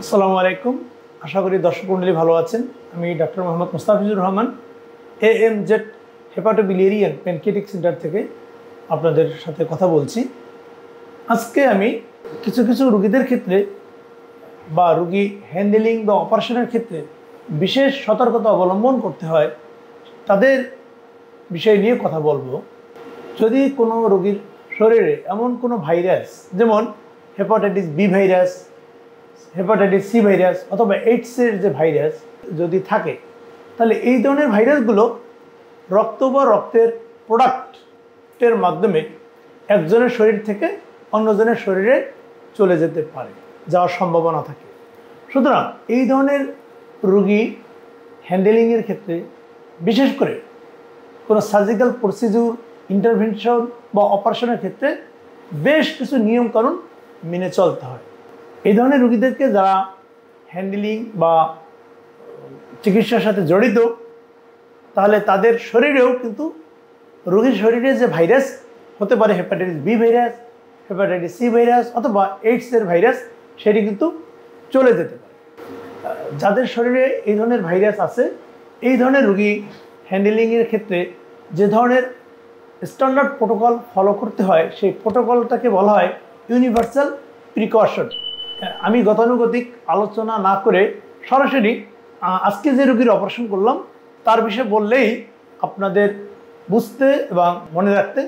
আসসালামু আলাইকুম। আশা করি দর্শক মণ্ডলী ভালো আছেন। আমি doctor Mohammad Mustafizur Rahman, AMZ hepatobiliary pancreatic centre থেকে আপনাদের সাথে কথা বলছি। আজকে আমি কিছু রোগীদের ক্ষেত্রে বা রোগী হ্যান্ডেলিং বা অপারেশনের ক্ষেত্রে বিশেষ সতর্কতা অবলম্বন করতে হয় তাদের বিষয় নিয়ে কথা বলবো। যদি কোনো রোগীর শরীরে এমন কোনো ভাইরাস, যেমন hepatitis B virus, hepatitis C virus অথবা এইডসের যে ভাইরাস যদি থাকে, তাহলে এই ধরনের ভাইরাসগুলো রক্ত বা রক্তের প্রোডাক্টের মাধ্যমে একজনের শরীর থেকে অন্যজনের শরীরে চলে যেতে পারে, যাওয়ার সম্ভাবনা থাকে। সুতরাং এই ধরনের রোগী হ্যান্ডেলিংয়ের ক্ষেত্রে বিশেষ করে কোনো সার্জিক্যাল প্রসিডিউর, ইন্টারভেনশন বা অপারেশনের ক্ষেত্রে বেশ কিছু নিয়মকানুন মেনে চলতে হয়। এই ধরনের রোগীদেরকে যারা হ্যান্ডেলিং বা চিকিৎসার সাথে জড়িত, তাহলে তাদের শরীরেও কিন্তু রোগীর শরীরে যে ভাইরাস হতে পারে, hepatitis B virus, hepatitis C virus অথবা এইডসের ভাইরাস, সেটি কিন্তু চলে যেতে পারে। যাদের শরীরে এই ধরনের ভাইরাস আছে, এই ধরনের রোগী হ্যান্ডেলিংয়ের ক্ষেত্রে যে ধরনের স্ট্যান্ডার্ড প্রোটোকল ফলো করতে হয়, সেই প্রোটোকলটাকে বলা হয় ইউনিভার্সাল প্রিকশন। আমি গতানুগতিক আলোচনা না করে সরাসরি আজকে যে রোগীর অপারেশন করলাম তার বিষয়ে বললেই আপনাদের বুঝতে এবং মনে রাখতে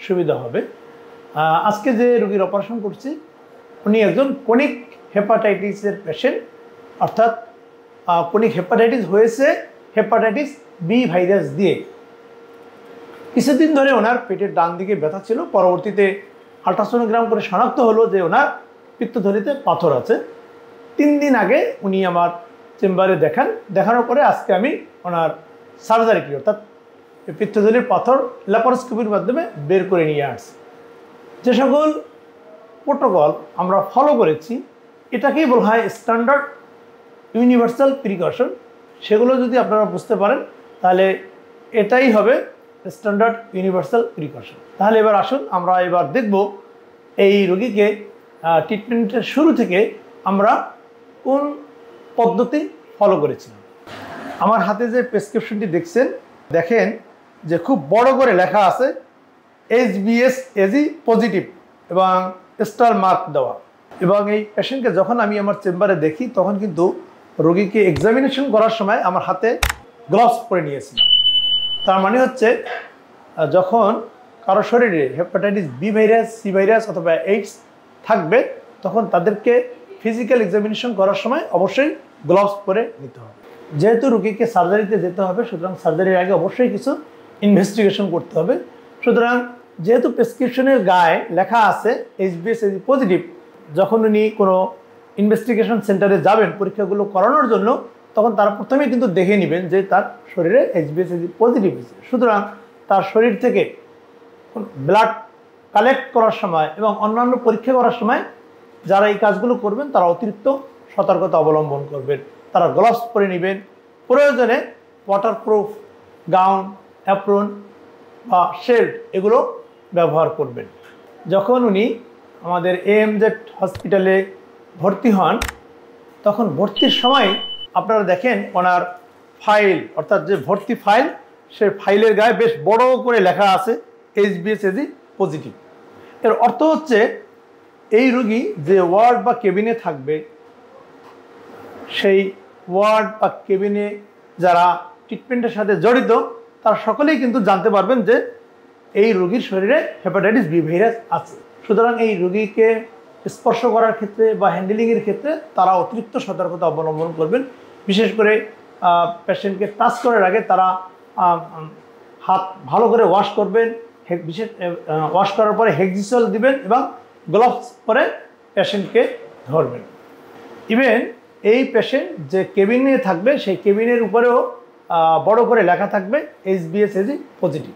সুবিধা হবে। আজকে যে রোগীর অপারেশন করছি উনি একজন ক্রনিক হেপাটাইটিসের পেশেন্ট, অর্থাৎ ক্রনিক হেপাটাইটিস হয়েছে হেপাটাইটিস বি ভাইরাস দিয়ে। কিছুদিন ধরে ওনার পেটের ডান দিকে ব্যথা ছিল, পরবর্তীতে আল্ট্রাসোনোগ্রাম করে শনাক্ত হলো যে ওনার পিত্তথলিতে পাথর আছে। 3 দিন আগে উনি আমার চেম্বারে দেখানোর পরে আজকে আমি ওনার সার্জারি করি, অর্থাৎ পিত্তথলির পাথর ল্যাপারোস্কোপির মাধ্যমে বের করে নিয়ে আসছি। যে সকল প্রোটোকল আমরা ফলো করেছি, এটাকেই বলা হয় স্ট্যান্ডার্ড ইউনিভার্সাল প্রিকশন। সেগুলো যদি আপনারা বুঝতে পারেন তাহলে এটাই হবে স্ট্যান্ডার্ড ইউনিভার্সাল প্রিকশন। তাহলে এবার আসুন আমরা এবার দেখব এই রোগীকে ট্রিটমেন্টের শুরু থেকে আমরা কোন পদ্ধতি ফলো করেছিলাম। আমার হাতে যে প্রেসক্রিপশনটি দেখেন যে খুব বড় করে লেখা আছে HBsAg পজিটিভ এবং স্টার মার্ক দেওয়া। এবং এই পেশেন্টকে যখন আমি আমার চেম্বারে দেখি তখন কিন্তু রোগীকে এক্সামিনেশন করার সময় আমার হাতে গ্লাভস পরে নিয়েছিলাম। তার মানে হচ্ছে যখন কারো শরীরে hepatitis B virus, C virus অথবা এইডস থাকবে, তখন তাদেরকে ফিজিক্যাল এক্সামিনেশন করার সময় অবশ্যই গ্লাভস পরে নিতে হবে। যেহেতু রোগীকে সার্জারিতে যেতে হবে, সুতরাং সার্জারির আগে অবশ্যই কিছু ইনভেস্টিগেশন করতে হবে। সুতরাং যেহেতু প্রেসক্রিপশনের গায়ে লেখা আছে HBsAg পজিটিভ, যখন উনি কোনো ইনভেস্টিগেশন সেন্টারে যাবেন পরীক্ষাগুলো করানোর জন্য, তখন তারা প্রথমেই কিন্তু দেখে নেবেন যে তার শরীরে HBsAg পজিটিভ হয়েছে। সুতরাং তার শরীর থেকে ব্লাড কালেক্ট করার সময় এবং অন্যান্য পরীক্ষা করার সময় যারা এই কাজগুলো করবেন তারা অতিরিক্ত সতর্কতা অবলম্বন করবেন। তারা গ্লাভস পরে নেবেন, প্রয়োজনে ওয়াটারপ্রুফ গাউন, অ্যাপ্রন বা শেল্ড এগুলো ব্যবহার করবেন। যখন উনি আমাদের AMZ হসপিটালে ভর্তি হন, তখন ভর্তির সময় আপনারা দেখেন ওনার ফাইল, অর্থাৎ যে ভর্তি ফাইল, সেই ফাইলের গায়ে বেশ বড় করে লেখা আছে HBsAg পজিটিভ। এর অর্থ হচ্ছে এই রোগী যে ওয়ার্ড বা কেবিনে থাকবে, সেই ওয়ার্ড বা কেবিনে যারা ট্রিটমেন্টের সাথে জড়িত তারা সকলেই কিন্তু জানতে পারবেন যে এই রোগীর শরীরে হেপাটাইটিস বি ভাইরাস আছে। সুতরাং এই রোগীকে স্পর্শ করার ক্ষেত্রে বা হ্যান্ডেলিংয়ের ক্ষেত্রে তারা অতিরিক্ত সতর্কতা অবলম্বন করবেন। বিশেষ করে পেশেন্টকে টাচ করার আগে তারা হাত ভালো করে ওয়াশ করবেন, ওয়াশ করার পরে হেক্সিসল দিবেন এবং গ্লাভস পরে পেশেন্টকে ধরবেন। ইভেন এই পেশেন্ট যে কেবিনে থাকবে সেই কেবিনের উপরেও বড় করে লেখা থাকবে HBsAg পজিটিভ।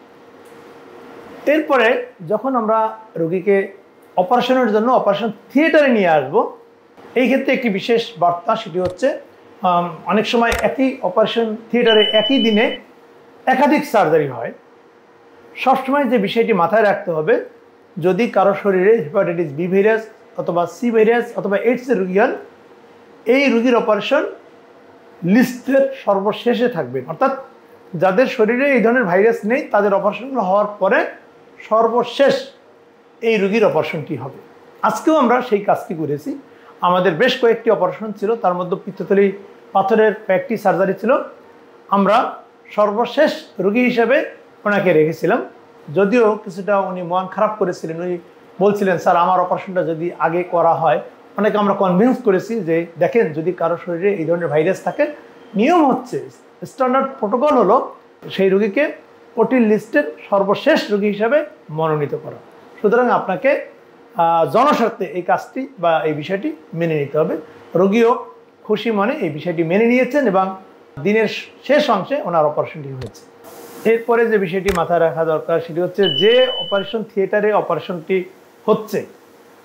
এরপরে যখন আমরা রোগীকে অপারেশনের জন্য অপারেশন থিয়েটারে নিয়ে আসব, এই ক্ষেত্রে একটি বিশেষ বার্তা, সেটি হচ্ছে অনেক সময় একই অপারেশন থিয়েটারে একই দিনে একাধিক সার্জারি হয়। সবসময় যে বিষয়টি মাথায় রাখতে হবে, যদি কারো শরীরে হেপাটাইটিস বি ভাইরাস অথবা সি ভাইরাস অথবা এইডসের রোগী হন, এই রোগীর অপারেশন লিস্টের সর্বশেষে থাকবেন, অর্থাৎ যাদের শরীরে এই ধরনের ভাইরাস নেই তাদের অপারেশন হওয়ার পরে সর্বশেষ এই রোগীর অপারেশনটি হবে। আজকেও আমরা সেই কাজটি করেছি। আমাদের বেশ কয়েকটি অপারেশন ছিল, তার মধ্যে পিত্তথলি পাথরের কয়েকটি সার্জারি ছিল। আমরা সর্বশেষ রোগী হিসেবে ওনাকে রেখেছিলাম, যদিও কিছুটা উনি মন খারাপ করেছিলেন। উনি বলছিলেন, স্যার আমার অপারেশনটা যদি আগে করা হয়। অনেকে আমরা কনভিন্স করেছি যে দেখেন, যদি কারো শরীরে এই ধরনের ভাইরাস থাকে, নিয়ম হচ্ছে, স্ট্যান্ডার্ড প্রোটোকল হলো সেই রোগীকে ওটির লিস্টের সর্বশেষ রোগী হিসাবে মনোনীত করা। সুতরাং আপনাকে জনস্বার্থে এই কাজটি বা এই বিষয়টি মেনে নিতে হবে। রোগীও খুশি মনে এই বিষয়টি মেনে নিয়েছেন এবং দিনের শেষ অংশে ওনার অপারেশনটি হয়েছে। এরপরে যে বিষয়টি মাথায় রাখা দরকার সেটি হচ্ছে, যে অপারেশন থিয়েটারে অপারেশনটি হচ্ছে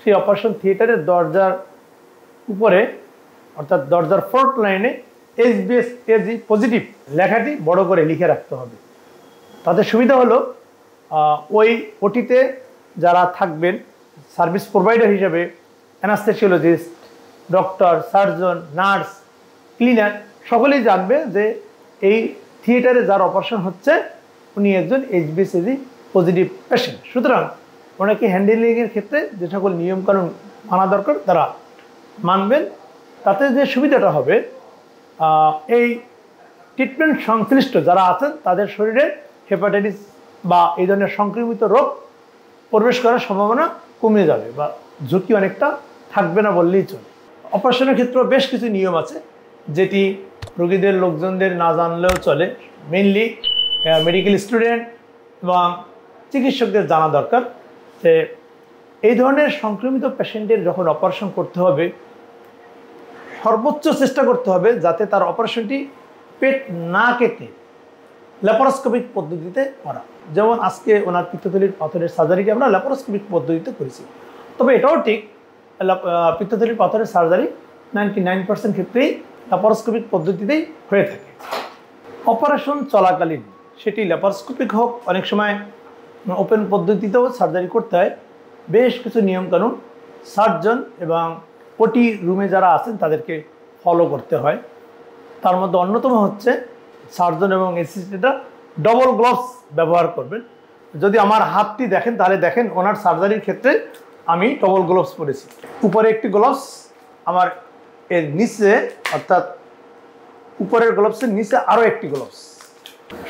সেই অপারেশন থিয়েটারের দরজার উপরে, অর্থাৎ দরজার ফ্রন্ট লাইনে HBsAg পজিটিভ লেখাটি বড় করে লিখে রাখতে হবে। তাতে সুবিধা হলো ওই ওটিতে যারা থাকবেন সার্ভিস প্রোভাইডার হিসেবে, anaesthesiologist, doctor, surgeon, nurse, cleaner সকলেই জানবে যে এই থিয়েটারে যার অপারেশন হচ্ছে উনি একজন HBsAg পজিটিভ পেশেন্ট। সুতরাং ওনাকে হ্যান্ডেলিংয়ের ক্ষেত্রে যে সকল নিয়মকানুন মানা দরকার তারা মানবেন। তাতে যে সুবিধাটা হবে, এই ট্রিটমেন্ট সংশ্লিষ্ট যারা আছেন তাদের শরীরে হেপাটাইটিস বা এই ধরনের সংক্রমিত রোগ প্রবেশ করার সম্ভাবনা কমে যাবে বা ঝুঁকি অনেকটা থাকবে না বললেই চলে। অপারেশনের ক্ষেত্রে বেশ কিছু নিয়ম আছে যেটি রোগীদের লোকজনদের না জানলেও চলে। মেইনলি মেডিকেল স্টুডেন্ট এবং চিকিৎসকদের জানা দরকার যে এই ধরনের সংক্রমিত পেশেন্টের যখন অপারেশন করতে হবে, সর্বোচ্চ চেষ্টা করতে হবে যাতে তার অপারেশনটি পেট না কেটে ল্যাপারোস্কোপিক পদ্ধতিতে করা। যেমন আজকে ওনার পিত্তথলির পাথরের সার্জারিটি আমরা ল্যাপারোস্কোপিক পদ্ধতিতে করেছি। তবে এটাও ঠিক, পিত্তথলির পাথরের সার্জারি 99% ক্ষেত্রেই ল্যাপারোস্কোপিক পদ্ধতিতেই হয়ে থাকে। অপারেশন চলাকালীন সেটি ল্যাপারোস্কোপিক হোক, অনেক সময় ওপেন পদ্ধতিতেও সার্জারি করতে হয়। বেশ কিছু নিয়মকানুন সার্জন এবং ওটি রুমে যারা আছেন তাদেরকে ফলো করতে হয়। তার মধ্যে অন্যতম হচ্ছে সার্জন এবং অ্যাসিস্ট্যান্টরা ডবল গ্লাভস ব্যবহার করবেন। যদি আমার হাতটি দেখেন তাহলে দেখেন ওনার সার্জারির ক্ষেত্রে আমি ডবল গ্লাভস পরেছি। উপরে একটি গ্লাভস, আমার এর নিচে অর্থাৎ উপরের গ্লাভসের নিচে আরও একটি গ্লাভস।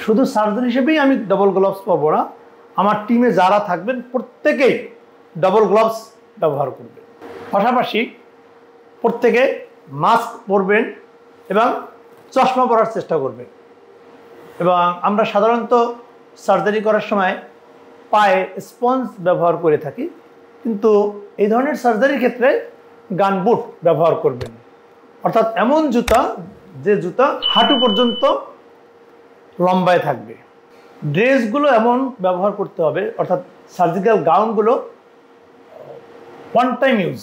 শুধু সার্জন হিসেবেই আমি ডবল গ্লাভস পরবো না, আমার টিমে যারা থাকবেন প্রত্যেকেই ডবল গ্লাভস ব্যবহার করবেন। পাশাপাশি প্রত্যেকে মাস্ক পরবেন এবং চশমা পরার চেষ্টা করবেন। এবং আমরা সাধারণত সার্জারি করার সময় পায়ে স্পঞ্জ ব্যবহার করে থাকি, কিন্তু এই ধরনের সার্জারির ক্ষেত্রে গান বুট ব্যবহার করবেন, অর্থাৎ এমন জুতা যে জুতা হাঁটু পর্যন্ত লম্বায় থাকবে। ড্রেসগুলো এমন ব্যবহার করতে হবে, অর্থাৎ সার্জিক্যাল গাউনগুলো one time use,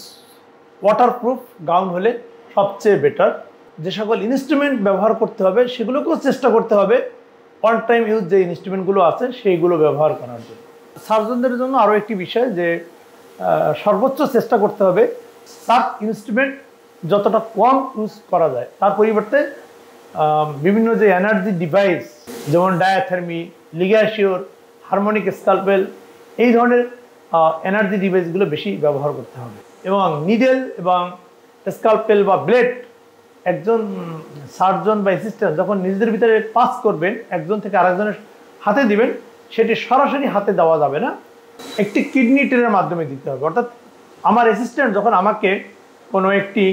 waterproof gown হলে সবচেয়ে বেটার। যে সকল ইনস্ট্রুমেন্ট ব্যবহার করতে হবে সেগুলোকেও চেষ্টা করতে হবে ওয়ান টাইম ইউজ যে ইনস্ট্রুমেন্টগুলো আছে সেইগুলো ব্যবহার করার জন্য। সার্জনদের জন্য আরও একটি বিষয় যে সর্বোচ্চ চেষ্টা করতে হবে সাব ইনস্ট্রুমেন্ট যতটা কম ইউজ করা যায়, তার পরিবর্তে বিভিন্ন যে এনার্জি ডিভাইস যেমন ডায়াথার্মি, লিগাশিওর, হারমোনিক স্কালপেল, এই ধরনের এনার্জি ডিভাইসগুলো বেশি ব্যবহার করতে হবে। এবং নিডেল এবং স্কালপেল বা ব্লেড একজন সার্জন বা অ্যাসিস্ট্যান্ট যখন নিজেদের ভিতরে পাস করবেন, একজন থেকে আরেকজনের হাতে দিবেন, সেটি সরাসরি হাতে দেওয়া যাবে না, একটি কিডনি ট্রেনের মাধ্যমে দিতে হবে। অর্থাৎ আমার অ্যাসিস্ট্যান্ট যখন আমাকে কোনো একটি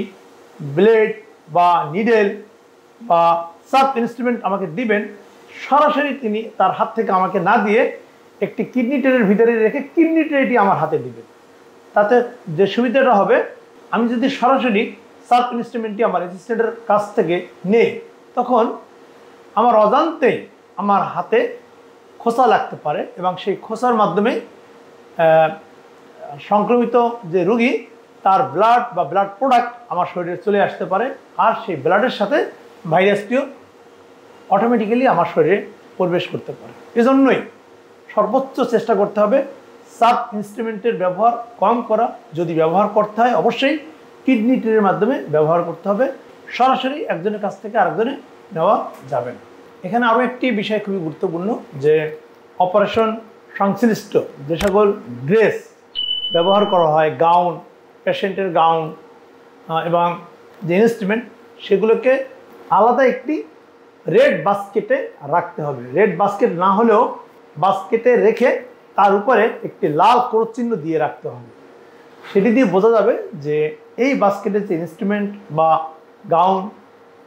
ব্লেড বা নিডেল বা সাব ইনস্ট্রুমেন্ট আমাকে দিবেন, সরাসরি তিনি তার হাত থেকে আমাকে না দিয়ে একটি কিডনি ট্রেনের ভিতরে রেখে কিডনি ট্রেটি আমার হাতে দিবেন। তাতে যে সুবিধাটা হবে, আমি যদি সরাসরি সাব ইনস্ট্রুমেন্টটি আমার অ্যাসিস্ট্যান্টের কাছ থেকে নেই, তখন আমার অজান্তেই আমার হাতে খোসা লাগতে পারে এবং সেই খোসার মাধ্যমে সংক্রমিত যে রোগী তার ব্লাড বা ব্লাড প্রোডাক্ট আমার শরীরে চলে আসতে পারে, আর সেই ব্লাডের সাথে ভাইরাসটিও অটোমেটিক্যালি আমার শরীরে প্রবেশ করতে পারে। এজন্যই সর্বোচ্চ চেষ্টা করতে হবে সাব ইনস্ট্রুমেন্টের ব্যবহার কম করা, যদি ব্যবহার করতে হয় অবশ্যই কিডনি ট্রেনের মাধ্যমে ব্যবহার করতে হবে। সরাসরি একজনের কাছ থেকে আরেকজনে নেওয়া যাবে না। এখানে আরও একটি বিষয় খুবই গুরুত্বপূর্ণ যে অপারেশন সংশ্লিষ্ট যে সকল ড্রেস ব্যবহার করা হয়, গাউন, পেশেন্টের গাউন এবং যে ইনস্ট্রুমেন্ট, সেগুলোকে আলাদা একটি রেড বাস্কেটে রাখতে হবে। রেড বাস্কেট না হলেও বাস্কেটে রেখে তার উপরে একটি লাল ক্রস চিহ্ন দিয়ে রাখতে হবে। সেটি দিয়ে বোঝা যাবে যে এই বাস্কেটে যে ইনস্ট্রুমেন্ট বা গাউন,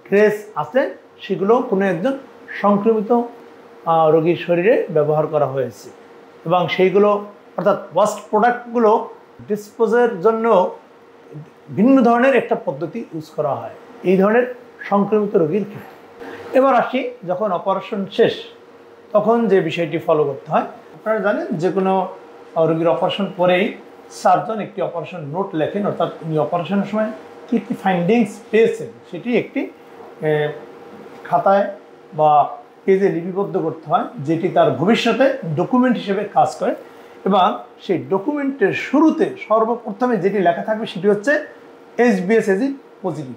ড্রেস আছে সেগুলো কোনো একজন সংক্রমিত রোগীর শরীরে ব্যবহার করা হয়েছে এবং সেইগুলো অর্থাৎ ওয়াস্ট প্রোডাক্টগুলো ডিসপোজের জন্য ভিন্ন ধরনের একটা পদ্ধতি ইউজ করা হয় এই ধরনের সংক্রমিত রোগীর ক্ষেত্রে। এবার আসি, যখন অপারেশন শেষ তখন যে বিষয়টি ফলো করতে হয়। আপনারা জানেন যে কোনো রোগীর অপারেশন পরেই সার্জন একটি অপারেশন নোট লেখেন, অর্থাৎ উনি অপারেশনের সময় কী কী ফাইন্ডিংস পেয়েছেন সেটি একটি খাতায় বা পেজে লিপিবদ্ধ করতে হয়, যেটি তার ভবিষ্যতে ডকুমেন্ট হিসেবে কাজ করে। এবং সেই ডকুমেন্টের শুরুতে সর্বপ্রথমে যেটি লেখা থাকবে সেটি হচ্ছে HbS/Ac পজিটিভ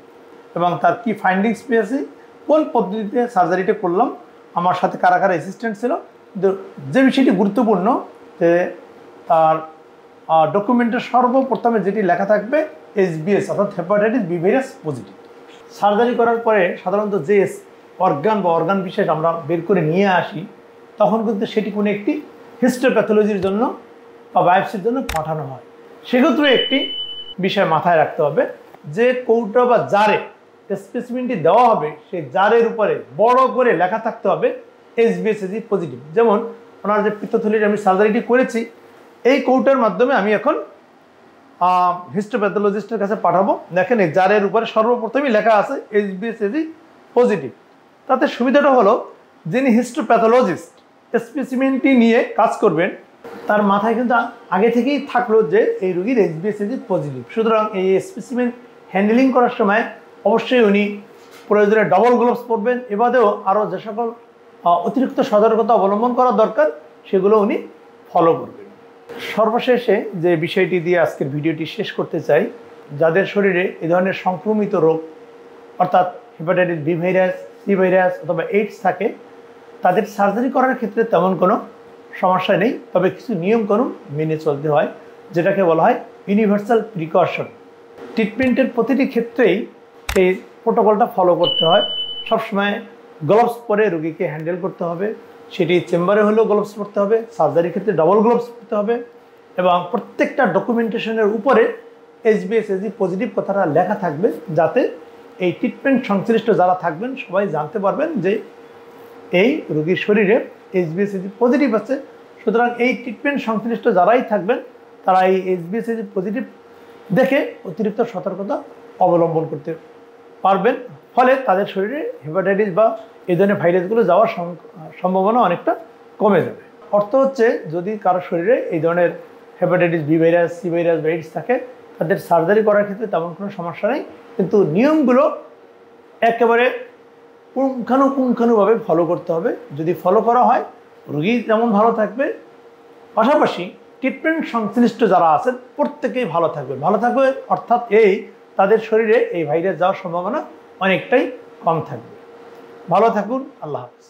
এবং তার কি ফাইন্ডিংস পেয়েছি, কোন পদ্ধতিতে সার্জারিটা করলাম, আমার সাথে কারা কারা অ্যাসিস্ট্যান্ট ছিল। যে বিষয়টি গুরুত্বপূর্ণ যে তার ডকুমেন্টের সর্বপ্রথমে যেটি লেখা থাকবে HbS অর্থাৎ hepatitis B virus positive. Surgery করার পরে সাধারণত যে অর্গান বা অর্গান বিশেষ আমরা বের করে নিয়ে আসি তখন কিন্তু সেটি কোনো একটি হিস্টোপ্যাথোলজির জন্য বা বায়োপসির জন্য পাঠানো হয়। সেক্ষেত্রে একটি বিষয় মাথায় রাখতে হবে যে কৌটা বা জারে স্পেসিমেনটি দেওয়া হবে সেই জারের উপরে বড় করে লেখা থাকতে হবে HbS/Ac পজিটিভ। যেমন ওনার যে পিত্তথলির আমি সার্জারিটি করেছি, এই কৌটার মাধ্যমে আমি এখন হিস্টোপ্যাথোলজিস্টের কাছে পাঠাবো। দেখেন এই জারের উপরে সর্বপ্রথমই লেখা আছে HbS/Ac পজিটিভ। তাতে সুবিধাটা হলো যিনি হিস্টোপ্যাথোলজিস্ট স্পেসিমেনটি নিয়ে কাজ করবেন তার মাথায় কিন্তু আগে থেকেই থাকলো যে এই রোগীর HbS/Ac পজিটিভ। সুতরাং এই স্পেসিমেন হ্যান্ডেলিং করার সময় অবশ্যই উনি প্রয়োজনে ডবল গ্লোভস পরবেন, এবাদেও আরও যে সকল অতিরিক্ত সতর্কতা অবলম্বন করা দরকার সেগুলো উনি ফলো করবেন। সর্বশেষে যে বিষয়টি দিয়ে আজকের ভিডিওটি শেষ করতে চাই, যাদের শরীরে এই ধরনের সংক্রমিত রোগ অর্থাৎ hepatitis B virus, C virus অথবা এইডস থাকে, তাদের সার্জারি করার ক্ষেত্রে তেমন কোনো সমস্যা নেই, তবে কিছু নিয়মকানুন মেনে চলতে হয়, যেটাকে বলা হয় ইউনিভার্সাল প্রিকশন। ট্রিটমেন্টের প্রতিটি ক্ষেত্রেই এই প্রোটোকলটা ফলো করতে হয়। সবসময় গ্লোভস পরে রোগীকে হ্যান্ডেল করতে হবে, সেটি চেম্বারে হলেও গ্লোভস পরতে হবে, সার্জারির ক্ষেত্রে ডবল গ্লোভস পরতে হবে এবং প্রত্যেকটা ডকুমেন্টেশনের উপরে HbS/Ac পজিটিভ কথাটা লেখা থাকবে, যাতে এই ট্রিটমেন্ট সংশ্লিষ্ট যারা থাকবেন সবাই জানতে পারবেন যে এই রোগীর শরীরে HbS/Ac পজিটিভ আছে। সুতরাং এই ট্রিটমেন্ট সংশ্লিষ্ট যারাই থাকবেন তারা এই HbS/Ac পজিটিভ দেখে অতিরিক্ত সতর্কতা অবলম্বন করতে পারবেন, ফলে তাদের শরীরে হেপাটাইটিস বা এই ধরনের ভাইরাসগুলো যাওয়ার সম্ভাবনা অনেকটা কমে যাবে। অর্থ হচ্ছে যদি কারো শরীরে এই ধরনের hepatitis B virus, C virus বা এইডস থাকে, তাদের সার্জারি করার ক্ষেত্রে তেমন কোনো সমস্যা নেই, কিন্তু নিয়মগুলো একেবারে পুঙ্খানুপুঙ্খানুভাবে ফলো করতে হবে। যদি ফলো করা হয় রোগী যেমন ভালো থাকবে, পাশাপাশি ট্রিটমেন্ট সংশ্লিষ্ট যারা আছেন প্রত্যেকেই ভালো থাকবে অর্থাৎ তাদের শরীরে এই ভাইরাস যাওয়ার সম্ভাবনা অনেকটাই কম থাকবে। ভালো থাকুন, আল্লাহ হাফেজ।